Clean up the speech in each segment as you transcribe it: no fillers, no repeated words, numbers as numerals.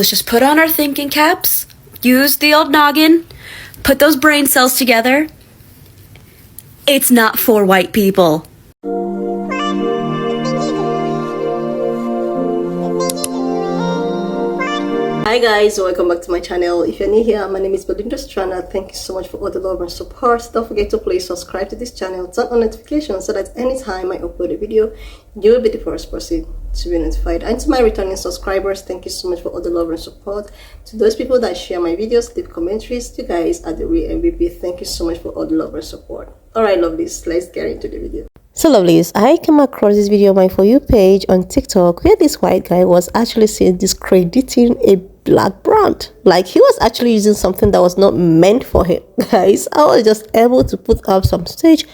Let's just put on our thinking caps, use the old noggin, put those brain cells together. It's not for white people. Hi guys, welcome back to my channel. If you're new here, my name is Belinda Strana. Thank you so much for all the love and support. Don't forget to please subscribe to this channel, turn on notifications so that anytime I upload a video, you will be the first person to be notified. And to my returning subscribers, thank you so much for all the love and support. To those people that share my videos, leave commentaries, you guys are the real MVP. Thank you so much for all the love and support. Alright lovelies, let's get into the video. So lovelies, I came across this video on my For You page on TikTok where this white guy was actually seen discrediting a black brand. Like he was actually using something that was not meant for him. Guys, I was just able to put up some stitch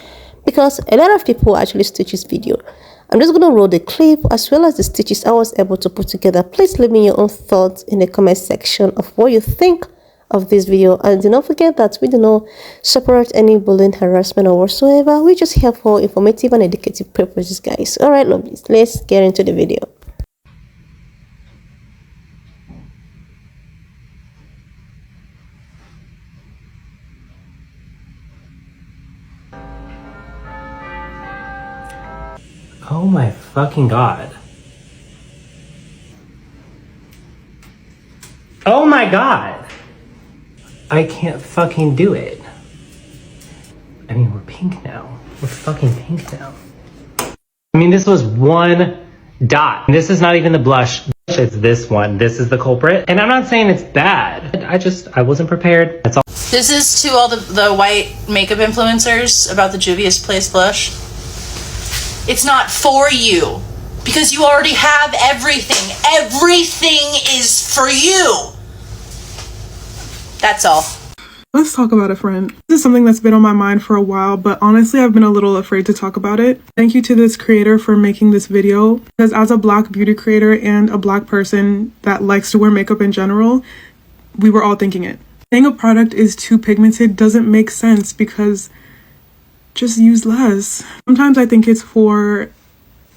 because a lot of people actually stitch this video. I'm just going to roll the clip as well as the stitches I was able to put together. Please leave me your own thoughts in the comment section of what you think of this video, and do not forget that we do not support any bullying, harassment or whatsoever. We're just here for informative and educative purposes, guys. All right lovelies, let's get into the video. Oh my fucking god. Oh my god. I can't fucking do it. I mean, we're pink now. We're fucking pink now. I mean, this was one dot. This is not even the blush. It's this one. This is the culprit. And I'm not saying it's bad. I wasn't prepared. That's all. This is to all the white makeup influencers about the Juvia's Place blush. It's not for you because you already have everything. Everything is for you. That's all. Let's talk about it, friend. This is something that's been on my mind for a while, but honestly, I've been a little afraid to talk about it. Thank you to this creator for making this video, because as a black beauty creator and a black person that likes to wear makeup in general, we were all thinking it. Saying a product is too pigmented doesn't make sense because just use less. Sometimes I think it's for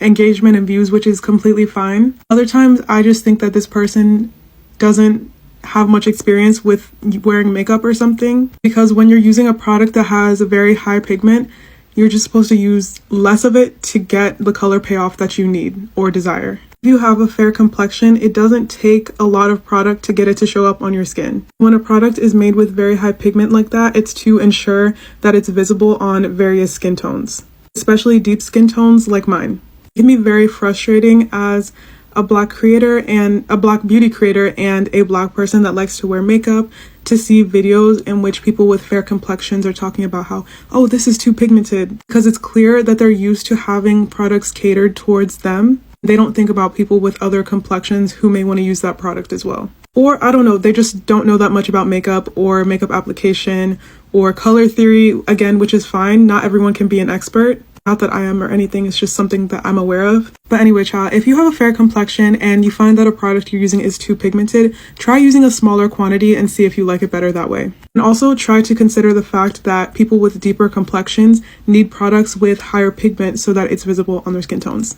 engagement and views, which is completely fine. Other times I just think that this person doesn't have much experience with wearing makeup or something, because when you're using a product that has a very high pigment, you're just supposed to use less of it to get the color payoff that you need or desire. If you have a fair complexion, it doesn't take a lot of product to get it to show up on your skin. When a product is made with very high pigment like that, it's to ensure that it's visible on various skin tones, especially deep skin tones like mine. It can be very frustrating as a black creator and a black beauty creator and a black person that likes to wear makeup to see videos in which people with fair complexions are talking about how, oh, this is too pigmented, because it's clear that they're used to having products catered towards them. They don't think about people with other complexions who may want to use that product as well. Or I don't know, they just don't know that much about makeup or makeup application or color theory, again, which is fine. Not everyone can be an expert. Not that I am or anything, it's just something that I'm aware of. But anyway, child, if you have a fair complexion and you find that a product you're using is too pigmented, try using a smaller quantity and see if you like it better that way. And also try to consider the fact that people with deeper complexions need products with higher pigment so that it's visible on their skin tones.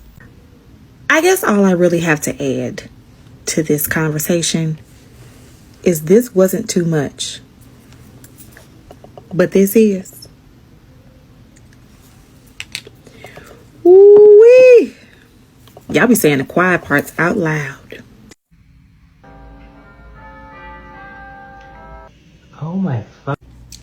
I guess all I really have to add to this conversation is this wasn't too much, but this is. Ooh-wee. Y'all be saying the quiet parts out loud. Oh my fuck.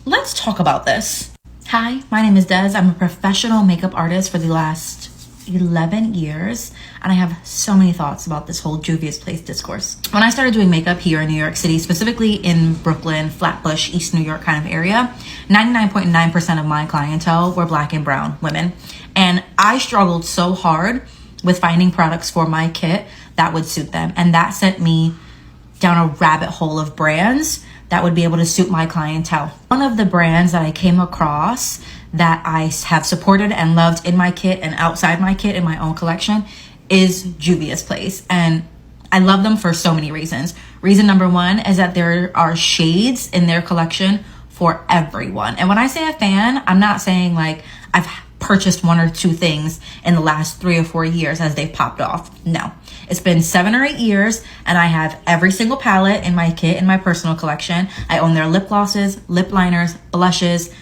Let's talk about this. Hi, my name is Des. I'm a professional makeup artist for the last 11 years, and I have so many thoughts about this whole Juvia's Place discourse. When I started doing makeup here in New York City, specifically in Brooklyn, Flatbush, East New York kind of area, 99.9% of my clientele were black and brown women. And I struggled so hard with finding products for my kit that would suit them. And that sent me down a rabbit hole of brands that would be able to suit my clientele. One of the brands that I came across that I have supported and loved in my kit and outside my kit in my own collection is Juvia's Place. And I love them for so many reasons. Reason number one is that there are shades in their collection for everyone. And when I say a fan, I'm not saying like I've purchased 1 or 2 things in the last 3 or 4 years as they popped off. No, it's been 7 or 8 years, and I have every single palette in my kit in my personal collection. I own their lip glosses, lip liners, blushes.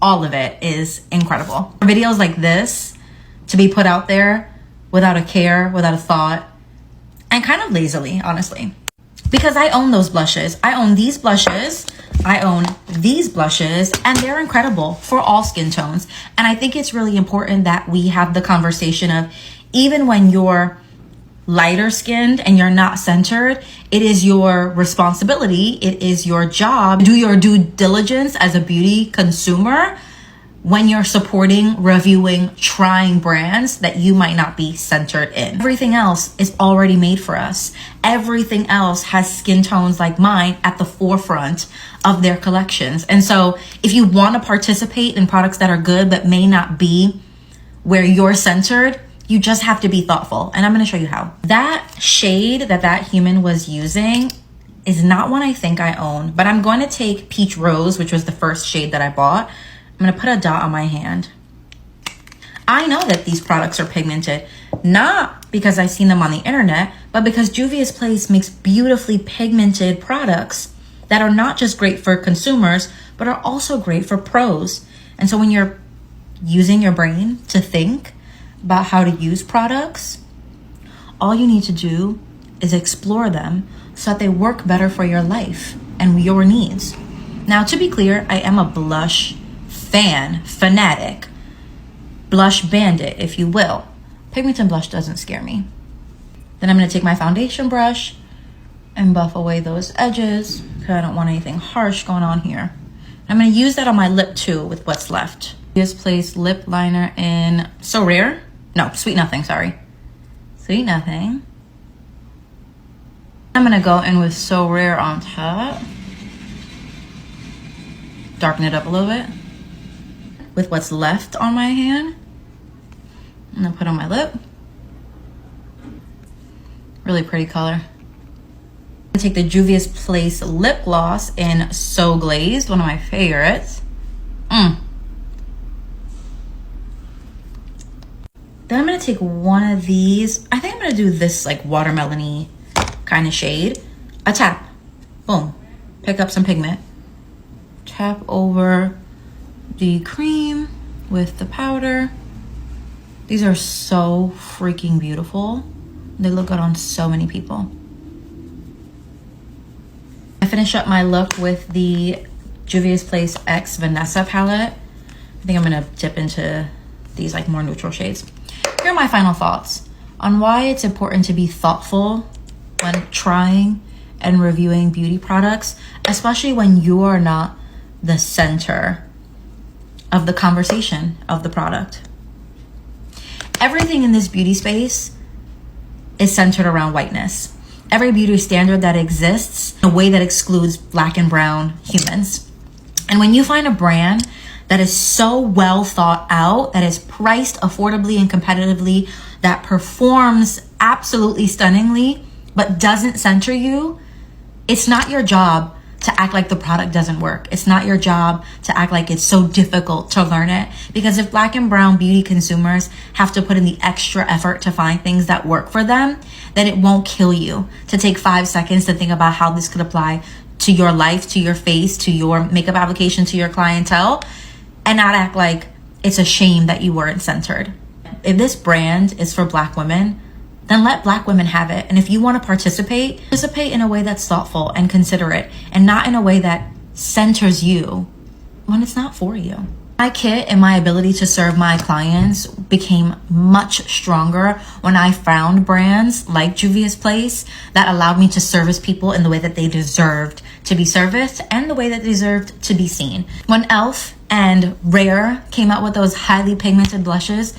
All of it is incredible. For videos like this to be put out there without a care, without a thought, and kind of lazily, honestly. Because I own those blushes. I own these blushes. I own these blushes, and they're incredible for all skin tones. And I think it's really important that we have the conversation of, even when you're lighter skinned and you're not centered, it is your responsibility, it is your job to do your due diligence as a beauty consumer when you're supporting, reviewing, trying brands that you might not be centered in. Everything else is already made for us. Everything else has skin tones like mine at the forefront of their collections. And so if you want to participate in products that are good but may not be where you're centered, you just have to be thoughtful. And I'm going to show you how. That shade that human was using is not one I think I own, but I'm going to take Peach Rose, which was the first shade that I bought. I'm going to put a dot on my hand. I know that these products are pigmented, not because I've seen them on the internet, but because Juvia's Place makes beautifully pigmented products that are not just great for consumers, but are also great for pros. And so when you're using your brain to think about how to use products, all you need to do is explore them so that they work better for your life and your needs. Now, to be clear, I am a blush fanatic, blush bandit, if you will. Pigmented blush doesn't scare me. Then I'm going to take my foundation brush and buff away those edges because I don't want anything harsh going on here. I'm going to use that on my lip too with what's left. Juvia's Place lip liner in So Rare. No, Sweet Nothing, sorry. Sweet Nothing. I'm going to go in with So Rare on top. Darken it up a little bit. With what's left on my hand, I'm gonna put on my lip. Really pretty color. I'm gonna take the Juvia's Place lip gloss in So Glazed, one of my favorites. Then I'm gonna take one of these. I think I'm gonna do this like watermelon-y kind of shade. A tap, boom, pick up some pigment. Tap over the cream with the powder. These are so freaking beautiful. They look good on so many people. I finish up my look with the Juvia's Place X Vanessa palette. I think I'm gonna dip into these like more neutral shades. Here are my final thoughts on why it's important to be thoughtful when trying and reviewing beauty products, especially when you are not the center of the conversation of the product. Everything in this beauty space is centered around whiteness. Every beauty standard that exists in a way that excludes Black and brown humans. And when you find a brand that is so well thought out, that is priced affordably and competitively, that performs absolutely stunningly, but doesn't center you, it's not your job to act like the product doesn't work. It's not your job to act like it's so difficult to learn it. Because if Black and brown beauty consumers have to put in the extra effort to find things that work for them, then it won't kill you to take 5 seconds to think about how this could apply to your life, to your face, to your makeup application, to your clientele, and not act like it's a shame that you weren't centered. If this brand is for Black women, then let Black women have it. And if you want to participate in a way that's thoughtful and considerate, and not in a way that centers you when it's not for you. My kit and my ability to serve my clients became much stronger when I found brands like Juvia's Place that allowed me to service people in the way that they deserved to be serviced and the way that they deserved to be seen. When e.l.f. and Rare came out with those highly pigmented blushes,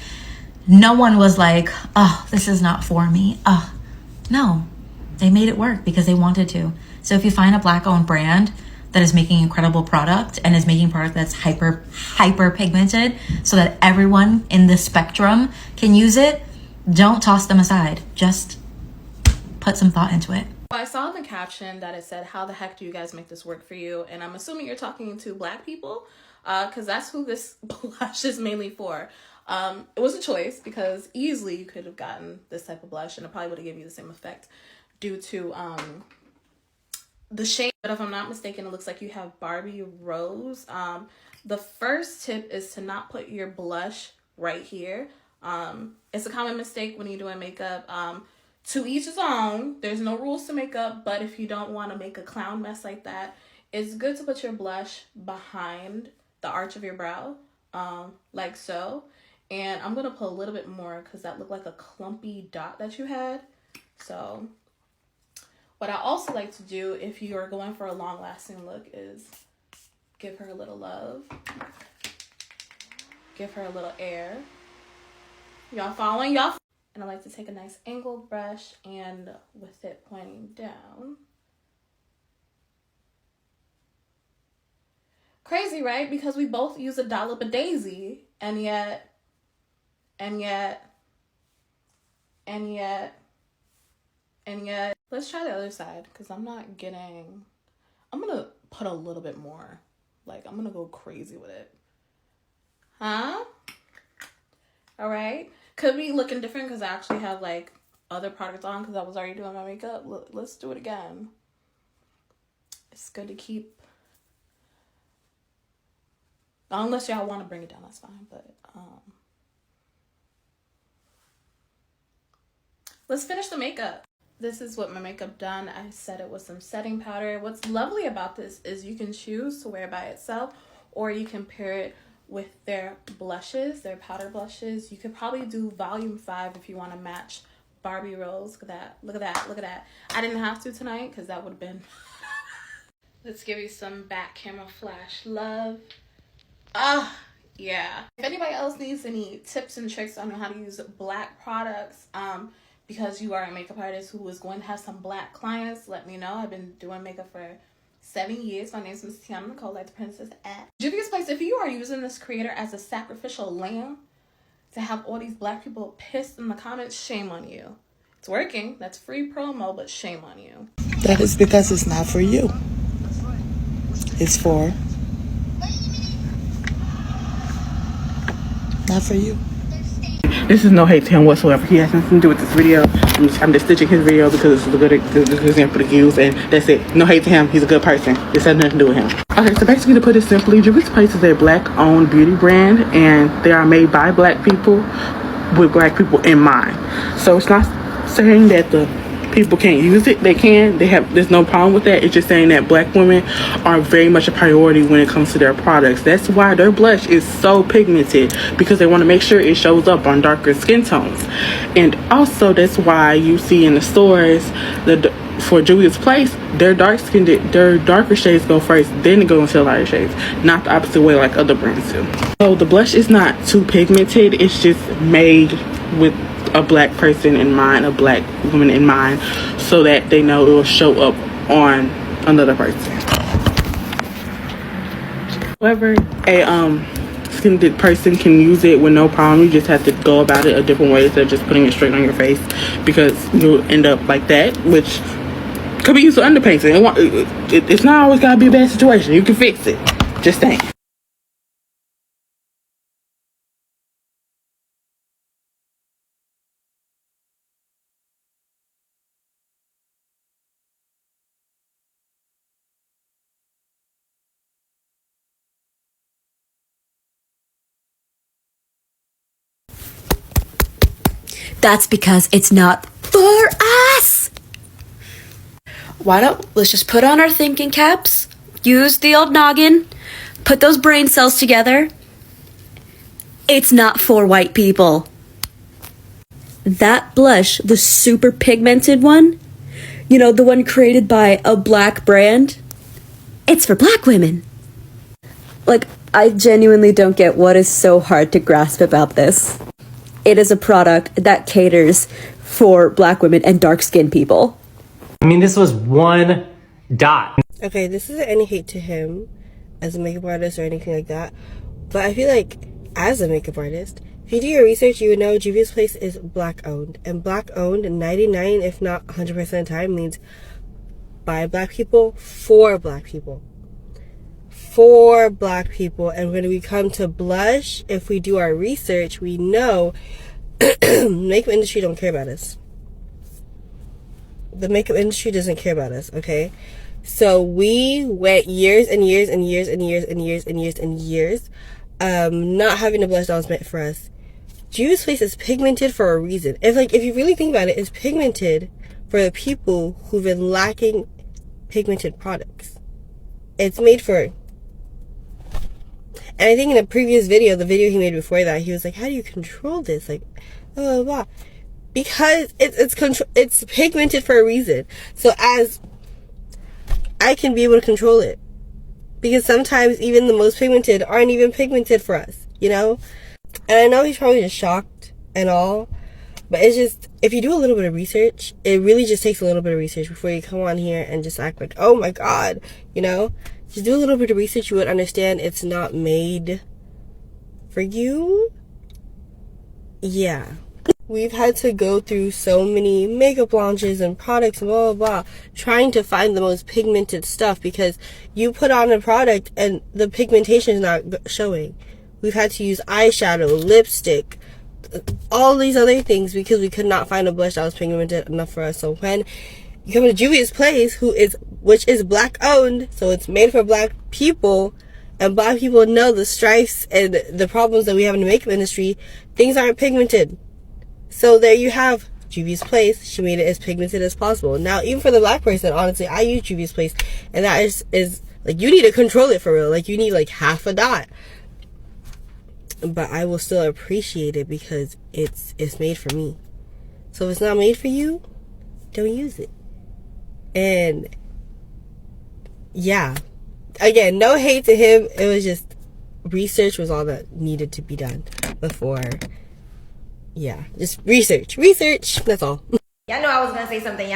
no one was like, oh, this is not for me. No, they made it work because they wanted to. So if you find a Black owned brand that is making incredible product and is making product that's hyper pigmented so that everyone in the spectrum can use it, don't toss them aside. Just put some thought into it. I saw in the caption that it said, how the heck do you guys make this work for you? And I'm assuming you're talking to Black people because that's who this blush is mainly for. It was a choice because easily you could have gotten this type of blush and it probably would have given you the same effect due to the shade. But if I'm not mistaken, it looks like you have Barbie Rose. The first tip is to not put your blush right here. It's a common mistake when you're doing makeup. To each his own. There's no rules to makeup, but if you don't want to make a clown mess like that, it's good to put your blush behind the arch of your brow, like so. And I'm gonna put a little bit more because that looked like a clumpy dot that you had. So what I also like to do if you are going for a long-lasting look is give her a little love. Give her a little air. Y'all following? Y'all? And I like to take a nice angled brush and with it pointing down. Crazy, right? Because we both use a dollop of Daisy and yet, let's try the other side because I'm not getting, I'm gonna put a little bit more. Like, I'm gonna go crazy with it. Huh? All right. Could be looking different because I actually have like other products on because I was already doing my makeup. Let's do it again. It's good to keep, unless y'all want to bring it down, that's fine. But let's finish the makeup. This is what my makeup done. I set it with some setting powder. What's lovely about this is you can choose to wear it by itself or you can pair it with their blushes, their powder blushes. You could probably do volume 5 if you want to match Barbie Rose. Look at that, look at that, look at that. I didn't have to tonight because that would have been. Let's give you some back camera flash love. Yeah. If anybody else needs any tips and tricks on how to use black products, because you are a makeup artist who is going to have some black clients, let me know. I've been doing makeup for 7 years. My name is Miss Tiana Nicole, like the princess at Juvia's Place. If you are using this creator as a sacrificial lamb to have all these black people pissed in the comments, shame on you. It's working. That's free promo, but shame on you. That is because it's not for you. It's for not for you. This is no hate to him whatsoever. He has nothing to do with this video. I'm just stitching his video because it's a good example to use, and that's it. No hate to him. He's a good person. This has nothing to do with him. Okay, so basically, to put it simply, Juvia's Place is a black-owned beauty brand, and they are made by black people with black people in mind. So it's not saying that the people can't use it. They can. There's no problem with that. It's just saying that black women are very much a priority when it comes to their products. That's why their blush is so pigmented, because they want to make sure it shows up on darker skin tones. And also that's why you see in the stores for Juvia's Place, their darker shades go first, then it goes into lighter shades, not the opposite way like other brands do. So the blush is not too pigmented. It's just made with a black person in mind, a black woman in mind, so that they know it will show up on another person. However, a skin person can use it with no problem. You just have to go about it a different way instead of just putting it straight on your face, because you'll end up like that, which could be used for underpainting. It's not always gotta be a bad situation. You can fix it. Just saying. That's because it's not for us. Why don't let's just put on our thinking caps, use the old noggin, put those brain cells together. It's not for white people. That blush, the super pigmented one, you know, the one created by a black brand, it's for black women. Like, I genuinely don't get what is so hard to grasp about this. It is a product that caters for black women and dark-skinned people. I mean, this was one dot. Okay, this isn't any hate to him as a makeup artist or anything like that, but I feel like as a makeup artist, if you do your research, you would know Juvia's Place is black owned, and black owned 99 if not 100% of the time means by black people for black people. for black people. And when we come to blush, if we do our research, we know makeup industry don't care about us. The makeup industry doesn't care about us, okay? So we went years and years and years and years and years and years and years not having a blush that was meant for us. Juvia's Place is pigmented for a reason. If you really think about it, it's pigmented for the people who've been lacking pigmented products. It's made for. And I think in a previous video, the video he made before that, he was like, how do you control this? Like, blah, blah, blah. Because it's pigmented for a reason. So as I can be able to control it. Because sometimes even the most pigmented aren't even pigmented for us, you know? And I know he's probably just shocked and all. But it's just, if you do a little bit of research, it really just takes a little bit of research before you come on here and just act like, oh my God, you know? Just do a little bit of research, you would understand it's not made for you. Yeah. We've had to go through so many makeup launches and products and blah, blah, blah, trying to find the most pigmented stuff because you put on a product and the pigmentation is not showing. We've had to use eyeshadow, lipstick, all these other things because we could not find a blush that was pigmented enough for us. So when you come to Juvia's Place, which is black owned, so it's made for black people, and black people know the strifes and the problems that we have in the makeup industry, things aren't pigmented. So there you have Juvia's Place. She made it as pigmented as possible. Now, even for the black person, honestly, I use Juvia's Place, and that is like, you need to control it for real. Like, you need like half a dot. But I will still appreciate it because it's made for me. So if it's not made for you, don't use it. And yeah, again, no hate to him. It was just research was all that needed to be done before. Yeah, just research. That's all. Y'all know I was gonna say something.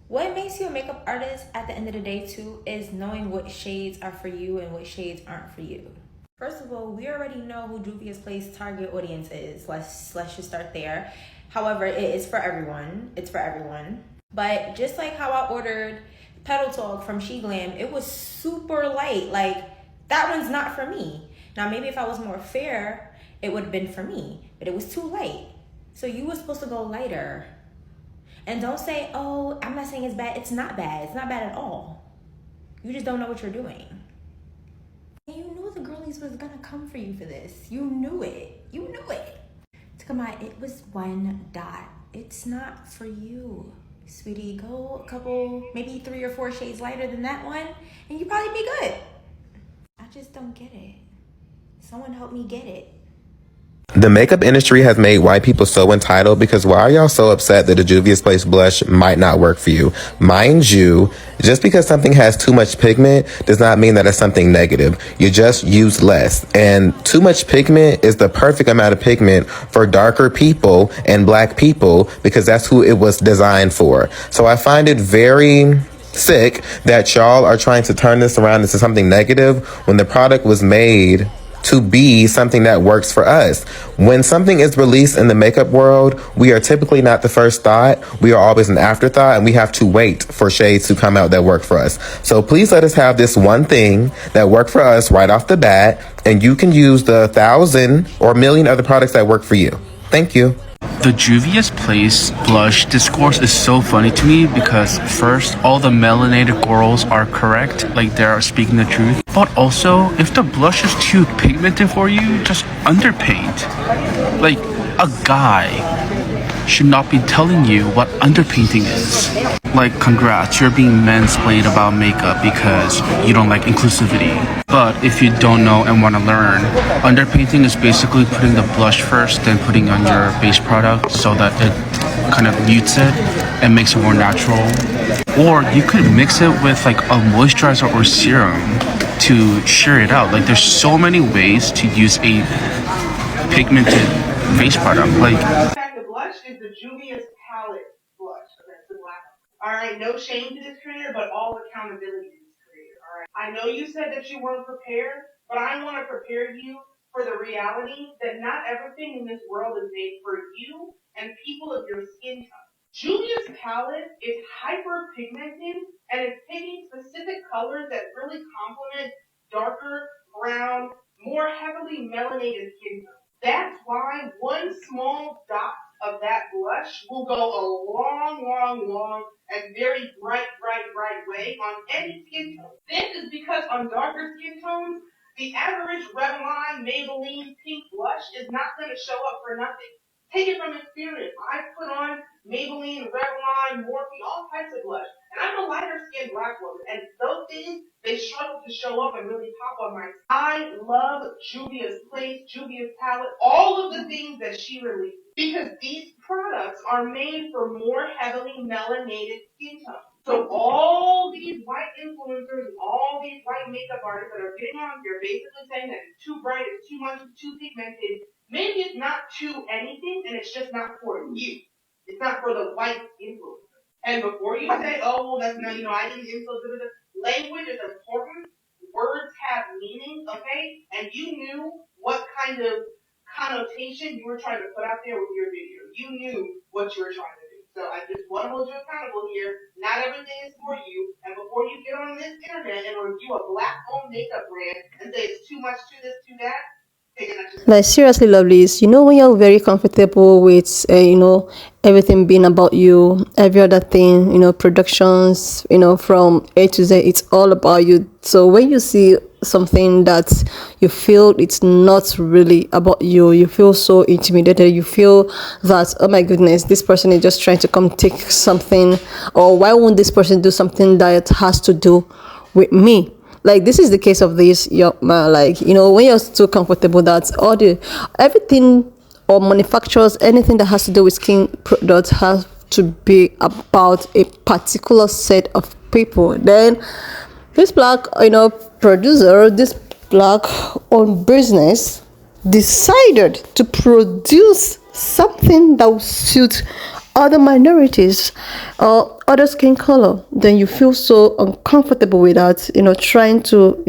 What makes you a makeup artist at the end of the day too is knowing what shades are for you and what shades aren't for you. First of all, we already know who Juvia's Place target audience is. Let's just start there. However, it is for everyone. It's for everyone. But just like how I ordered Petal Talk from She Glam, it was super light. Like, that one's not for me. Now, maybe if I was more fair, it would have been for me, but it was too light. So you were supposed to go lighter. And don't say, oh, I'm not saying it's bad. It's not bad. It's not bad at all. You just don't know what you're doing. And you knew the girlies was gonna come for you for this. You knew it. To come out, it was 1 dot. It's not for you. Sweetie, go a couple, maybe 3 or 4 shades lighter than that one, and you'd probably be good. I just don't get it. Someone help me get it. The makeup industry has made white people so entitled because why are y'all so upset that the Juvia's Place blush might not work for you? Mind you, just because something has too much pigment does not mean that it's something negative. You just use less. And too much pigment is the perfect amount of pigment for darker people and black people because that's who it was designed for. So I find it very sick that y'all are trying to turn this around into something negative when the product was made to be something that works for us. When something is released in the makeup world, we are typically not the first thought. We are always an afterthought, and we have to wait for shades to come out that work for us. So please let us have this one thing that work for us right off the bat, and you can use the 1,000 or million other products that work for you. Thank you. The Juvia's Place blush discourse is so funny to me because first, all the melanated girls are correct, like they're speaking the truth. But also, if the blush is too pigmented for you, just underpaint. Like, a guy should not be telling you what underpainting is. Like, congrats, you're being mansplained about makeup because you don't like inclusivity. But if you don't know and want to learn, underpainting is basically putting the blush first, then putting on your base product so that it kind of mutes it and makes it more natural. Or you could mix it with like a moisturizer or serum to sheer it out. Like, there's so many ways to use a pigmented face product. Like, the blush is the Juvia's palette blush. Okay, the black. All right, no shame to this creator, but all accountability to this creator. All right. I know you said that you weren't prepared, but I want to prepare you for the reality that not everything in this world is made for you and people of your skin tone. Julia's palette is hyper pigmented and it's picking specific colors that really complement darker, brown, more heavily melanated skin tones. That's why one small dot of that blush will go a long, and very bright way on any skin tone. This is because on darker skin tones, the average Revlon, Maybelline pink blush is not going to show up for nothing. Take it from experience. I put on Maybelline, Revlon, Morphe, all types of blush. And I'm a lighter skinned black woman. And those things, they struggle to show up and really pop on my skin. I love Juvia's Place, Juvia's palette, all of the things that she released. Because these products are made for more heavily melanated skin tones. So all these white influencers and all these white makeup artists that are getting on here basically saying that it's too bright, it's too much, it's too pigmented. Maybe it's not too anything and it's just not for you. It's not for the white influencer. And before you say, oh, well, that's not, I didn't influence, language is important. Words have meaning, okay? And you knew what kind of connotation you were trying to put out there with your video. You knew what you were trying to do. So I just want to hold you accountable here. Not everything is for you. And before you get on this internet and review a black-owned makeup brand and say it's too much to this, to that, like seriously, lovelies, when you're very comfortable with everything being about you, every other thing, productions, from A to Z, it's all about you. So when you see something that you feel it's not really about you, you feel so intimidated, you feel that, oh my goodness, this person is just trying to come take something, or why won't this person do something that has to do with me? Like, this is the case of this young man. Like, when you're so comfortable that everything or manufacturers, anything that has to do with skin products has to be about a particular set of people, then this black, producer, this black owned business decided to produce something that will suit other minorities or other skin color, then you feel so uncomfortable with that, trying to,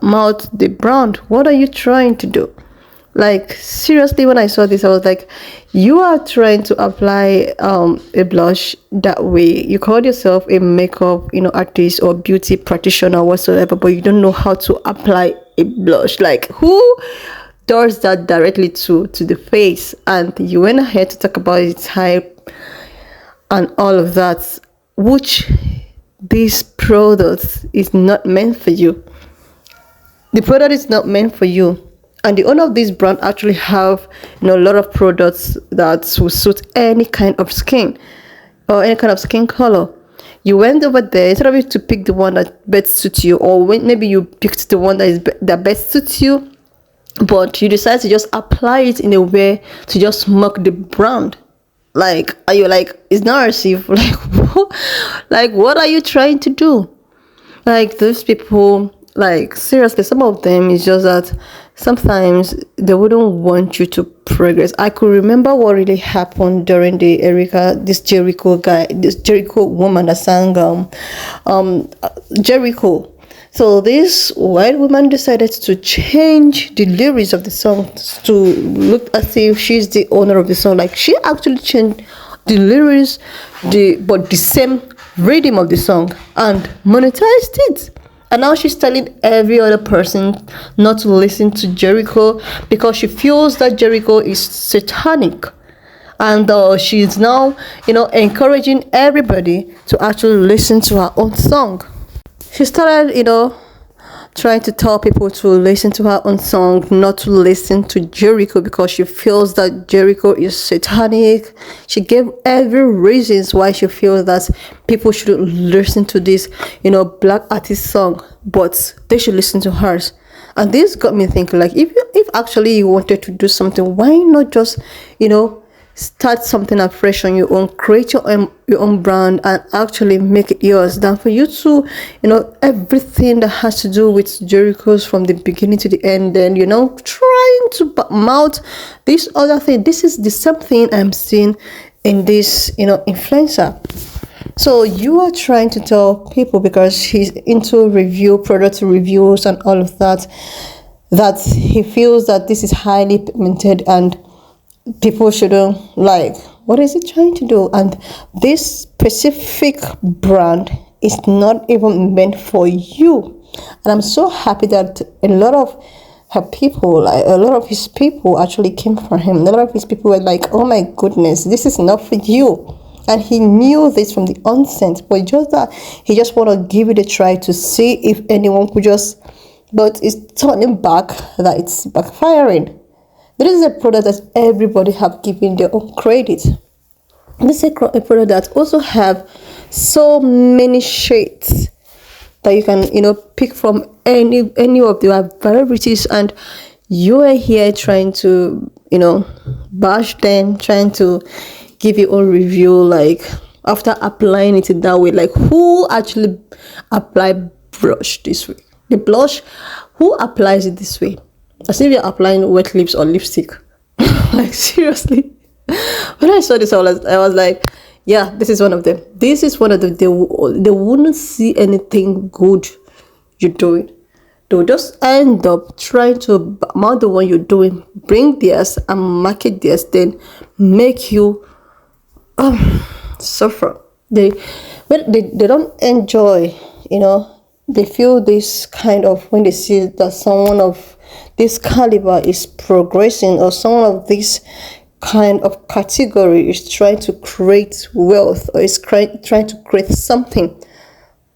mouth the brand. What are you trying to do? Like, seriously, when I saw this, I was like, you are trying to apply a blush that way. You call yourself a makeup, artist or beauty practitioner whatsoever, but you don't know how to apply a blush. Like, who does that directly to the face? And you went ahead to talk about its hype and all of that, which this product is not meant for you. The product is not meant for you. And the owner of this brand actually have a lot of products that will suit any kind of skin or any kind of skin color. You went over there instead of you to pick the one that best suits you, or maybe you picked the one that best suits you, but you decide to just apply it in a way to just mock the brand. Like, are you like, it's not as if like what are you trying to do? Like, those people, like, seriously, some of them is just that sometimes they wouldn't want you to progress. I could remember what really happened during this Jericho woman that sang Jericho. So this white woman decided to change the lyrics of the song to look as if she's the owner of the song. Like, she actually changed the lyrics, but the same rhythm of the song, and monetized it. And now she's telling every other person not to listen to Jericho because she feels that Jericho is satanic. And she's now, encouraging everybody to actually listen to her own song. She started, trying to tell people to listen to her own song, not to listen to Jericho because she feels that Jericho is satanic. She gave every reasons why she feels that people shouldn't listen to this, black artist song, but they should listen to hers. And this got me thinking, like, if actually you wanted to do something, why not just, start something afresh on your own, create your own brand and actually make it yours, than for you to, everything that has to do with Jericho's from the beginning to the end, then, trying to mouth this other thing. This is the same thing I'm seeing in this, influencer. So you are trying to tell people, because he's into product reviews and all of that, that he feels that this is highly pigmented and people shouldn't What is it trying to do? And this specific brand is not even meant for you. And I'm so happy that a lot of her people, like a lot of his people actually came for him. A lot of his people were like, oh my goodness, this is not for you. And he knew this from the onset, but just that he just want to give it a try to see if anyone could just, but it's turning back, that it's backfiring. This is a product that everybody have given their own credit. This is a product that also have so many shades that you can, pick from any of the varieties, and you are here trying to, bash them, trying to give your own review, like after applying it in that way. Like, who actually apply blush this way? The blush, who applies it this way? As if you're applying wet lips or lipstick. Like, seriously. When I saw this, I was like, yeah, this is one of them. This is one of them. They wouldn't see anything good you're doing. They'll just end up trying to mount the one you're doing, bring theirs and market theirs, then make you suffer. They don't enjoy, they feel this kind of, when they see that someone of this caliber is progressing, or someone of this kind of category is trying to create wealth, or is trying to create something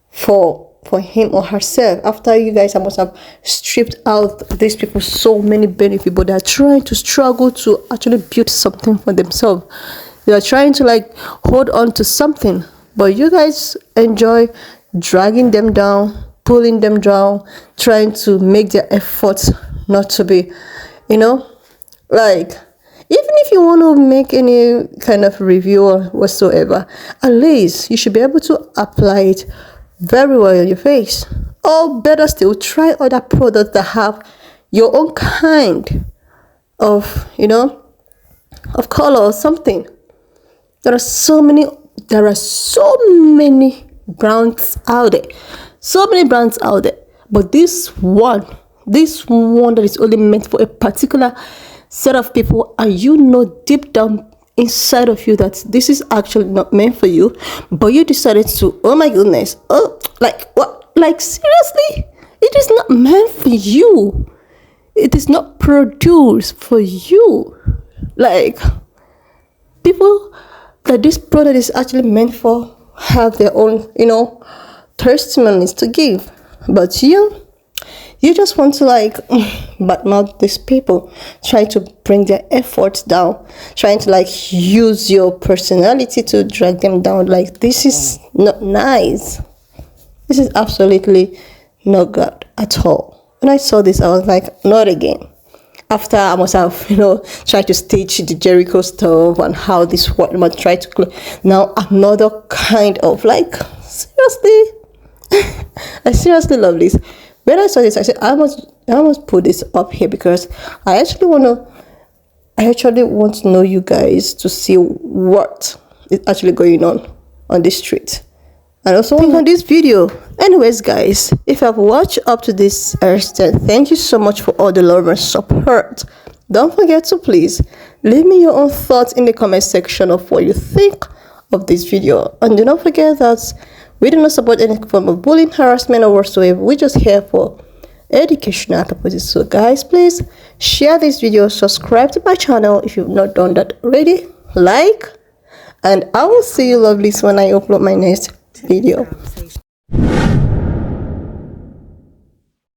for him or herself, after you guys must have stripped out these people so many benefits, but they are trying to struggle to actually build something for themselves. They are trying to like hold on to something, but you guys enjoy dragging them down, pulling them down, trying to make their efforts not to be, like, even if you want to make any kind of review or whatsoever, at least you should be able to apply it very well on your face. Or better still, try other products that have your own kind of, of color or something. There are so many brands out there. So many brands out there. But this one that is only meant for a particular set of people, and you know deep down inside of you that this is actually not meant for you, but you decided to, oh my goodness, like what? Like, seriously? It is not meant for you. It is not produced for you. Like, people that this product is actually meant for have their own, testimonies to give. But you just want to like badmouth these people, try to bring their efforts down, trying to like use your personality to drag them down. Like, this is not nice. This is absolutely not good at all. When I saw this, I was like, not again. After I must have, tried to stage the Jericho stuff and how this one might try to close. Now another kind of like, seriously, I seriously love this. When I saw this, I said, I must put this up here, because I actually want to know you guys, to see what is actually going on this street. And also on this video. Anyways, guys, if I've watched up to this extent, thank you so much for all the love and support. Don't forget to please leave me your own thoughts in the comment section of what you think of this video. And do not forget that we do not support any form of bullying, harassment, or whatsoever. We're just here for educational purposes. So guys, please share this video, subscribe to my channel if you've not done that already, like, and I will see you lovelies when I upload my next video.